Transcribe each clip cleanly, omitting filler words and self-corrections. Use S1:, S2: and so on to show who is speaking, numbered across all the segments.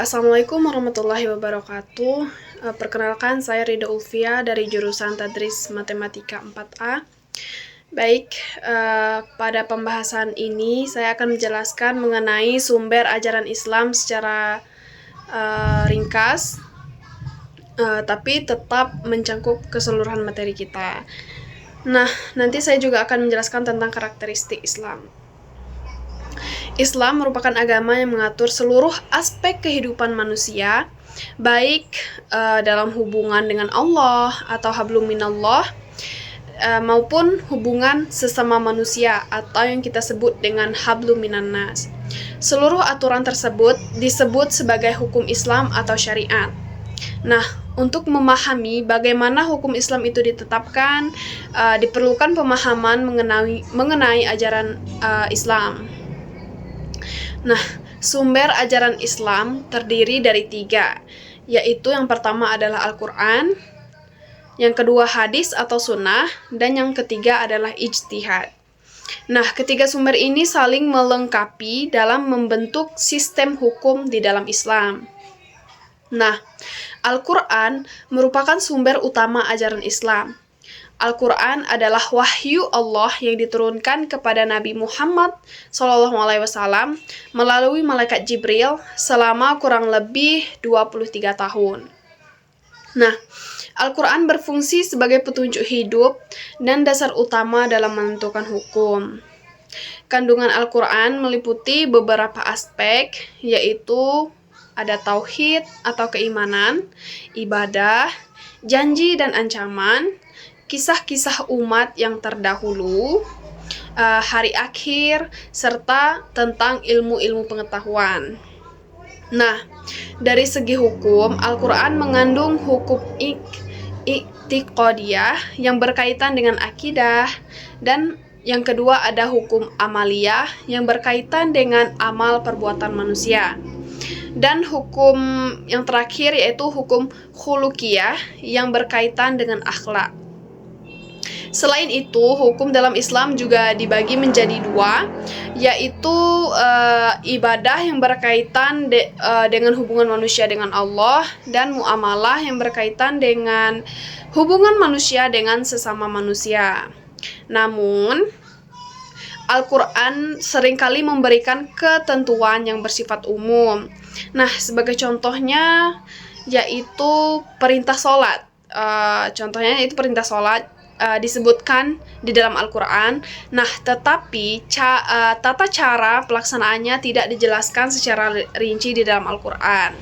S1: Assalamualaikum warahmatullahi wabarakatuh. Perkenalkan, saya Rida Ulfia dari jurusan Tadris Matematika 4A. Baik, pada pembahasan ini saya akan menjelaskan mengenai sumber ajaran Islam secara ringkas, tapi tetap mencangkup keseluruhan materi kita. Nah, nanti saya juga akan menjelaskan tentang karakteristik Islam. Islam merupakan agama yang mengatur seluruh aspek kehidupan manusia, baik dalam hubungan dengan Allah atau hablum minallah, maupun hubungan sesama manusia atau yang kita sebut dengan hablum minannas. Seluruh aturan tersebut disebut sebagai hukum Islam atau syariat. Nah, untuk memahami bagaimana hukum Islam itu ditetapkan, diperlukan pemahaman mengenai ajaran Islam. Nah, sumber ajaran Islam terdiri dari 3, yaitu yang pertama adalah Al-Quran, yang kedua hadis atau sunnah, dan yang ketiga adalah ijtihad. Nah, ketiga sumber ini saling melengkapi dalam membentuk sistem hukum di dalam Islam. Nah, Al-Quran merupakan sumber utama ajaran Islam. Al-Quran adalah wahyu Allah yang diturunkan kepada Nabi Muhammad SAW melalui malaikat Jibril selama kurang lebih 23 tahun. Nah, Al-Quran berfungsi sebagai petunjuk hidup dan dasar utama dalam menentukan hukum. Kandungan Al-Quran meliputi beberapa aspek, yaitu ada tauhid atau keimanan, ibadah, janji dan ancaman, kisah-kisah umat yang terdahulu, hari akhir, serta tentang ilmu-ilmu pengetahuan. Nah, dari segi hukum, Al-Quran mengandung hukum i'tiqadiyah yang berkaitan dengan akidah, dan yang kedua ada hukum amaliyah yang berkaitan dengan amal perbuatan manusia. Dan hukum yang terakhir yaitu hukum khuluqiyah yang berkaitan dengan akhlak. Selain itu, hukum dalam Islam juga dibagi menjadi 2, yaitu ibadah yang berkaitan dengan hubungan manusia dengan Allah, dan muamalah yang berkaitan dengan hubungan manusia dengan sesama manusia. Namun, Al-Quran seringkali memberikan ketentuan yang bersifat umum. Nah, sebagai contohnya yaitu perintah sholat. Contohnya yaitu perintah sholat disebutkan di dalam Al-Quran. Nah, tetapi tata cara pelaksanaannya tidak dijelaskan secara rinci di dalam Al-Quran.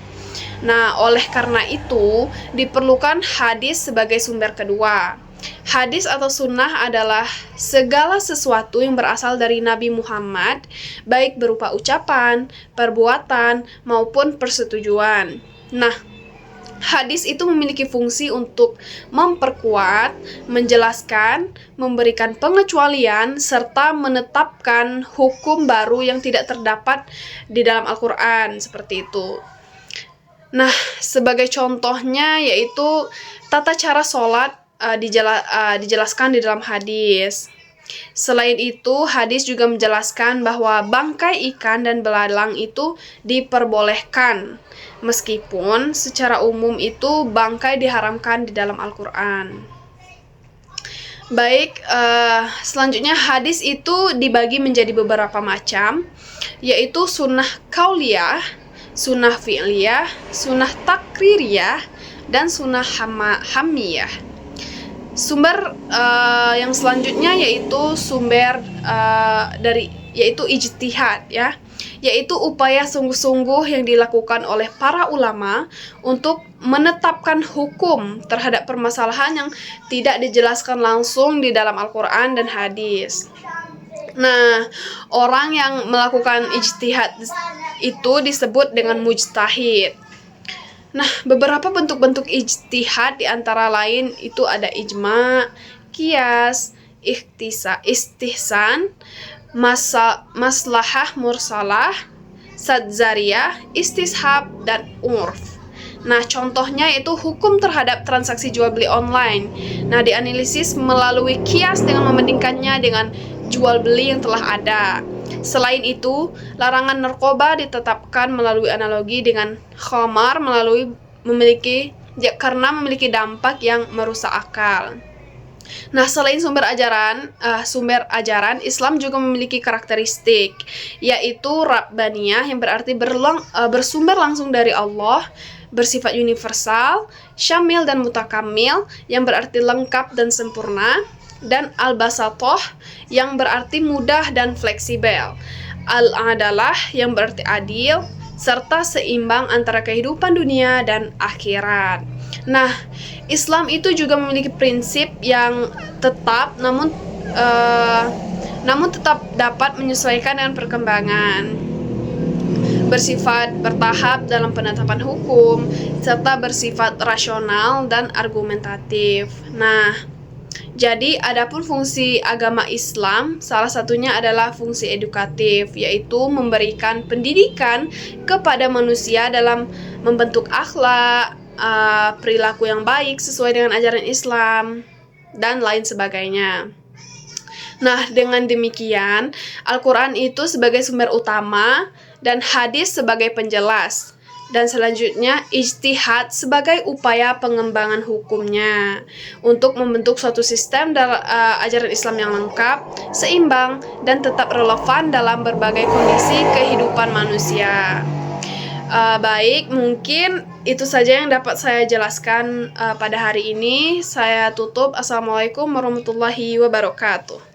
S1: Nah, oleh karena itu diperlukan hadis sebagai sumber kedua. Hadis atau sunnah adalah segala sesuatu yang berasal dari Nabi Muhammad, baik berupa ucapan, perbuatan, maupun persetujuan. Nah, hadis itu memiliki fungsi untuk memperkuat, menjelaskan, memberikan pengecualian, serta menetapkan hukum baru yang tidak terdapat di dalam Al-Quran, seperti itu. Nah, sebagai contohnya yaitu tata cara sholat dijelaskan di dalam hadis. Selain itu, hadis juga menjelaskan bahwa bangkai ikan dan belalang itu diperbolehkan, meskipun secara umum itu bangkai diharamkan di dalam Al-Quran. Baik, selanjutnya hadis itu dibagi menjadi beberapa macam, yaitu sunnah kauliyah, sunnah fi'liyah, sunnah takririyah, dan sunnah hammiyah. Sumber yang selanjutnya yaitu sumber yaitu ijtihad, ya, yaitu upaya sungguh-sungguh yang dilakukan oleh para ulama untuk menetapkan hukum terhadap permasalahan yang tidak dijelaskan langsung di dalam Al-Quran dan hadis. Nah, orang yang melakukan ijtihad itu disebut dengan mujtahid. Nah, beberapa bentuk-bentuk ijtihad diantara lain itu ada ijma, qiyas, istihsan, maslahah mursalah, sadzariyah, istishab, dan urf. Nah, contohnya itu hukum terhadap transaksi jual beli online. Nah, dianalisis melalui qiyas dengan membandingkannya dengan jual beli yang telah ada. Selain itu, larangan narkoba ditetapkan melalui analogi dengan khamar karena memiliki dampak yang merusak akal. Nah, selain sumber ajaran, Islam juga memiliki karakteristik, yaitu Rabbaniyah yang berarti bersumber langsung dari Allah, bersifat universal, syamil dan mutakamil yang berarti lengkap dan sempurna, dan al-basatoh yang berarti mudah dan fleksibel, al-adalah yang berarti adil, serta seimbang antara kehidupan dunia dan akhirat. Nah, Islam itu juga memiliki prinsip yang tetap namun tetap dapat menyesuaikan dengan perkembangan, bersifat bertahap dalam penetapan hukum, serta bersifat rasional dan argumentatif. Nah, jadi adapun fungsi agama Islam salah satunya adalah fungsi edukatif, yaitu memberikan pendidikan kepada manusia dalam membentuk akhlak, perilaku yang baik sesuai dengan ajaran Islam, dan lain sebagainya. Nah, dengan demikian, Al-Quran itu sebagai sumber utama dan hadis sebagai penjelas. Dan selanjutnya, ijtihad sebagai upaya pengembangan hukumnya untuk membentuk suatu sistem ajaran Islam yang lengkap, seimbang, dan tetap relevan dalam berbagai kondisi kehidupan manusia. Baik, mungkin itu saja yang dapat saya jelaskan pada hari ini. Saya tutup. Assalamualaikum warahmatullahi wabarakatuh.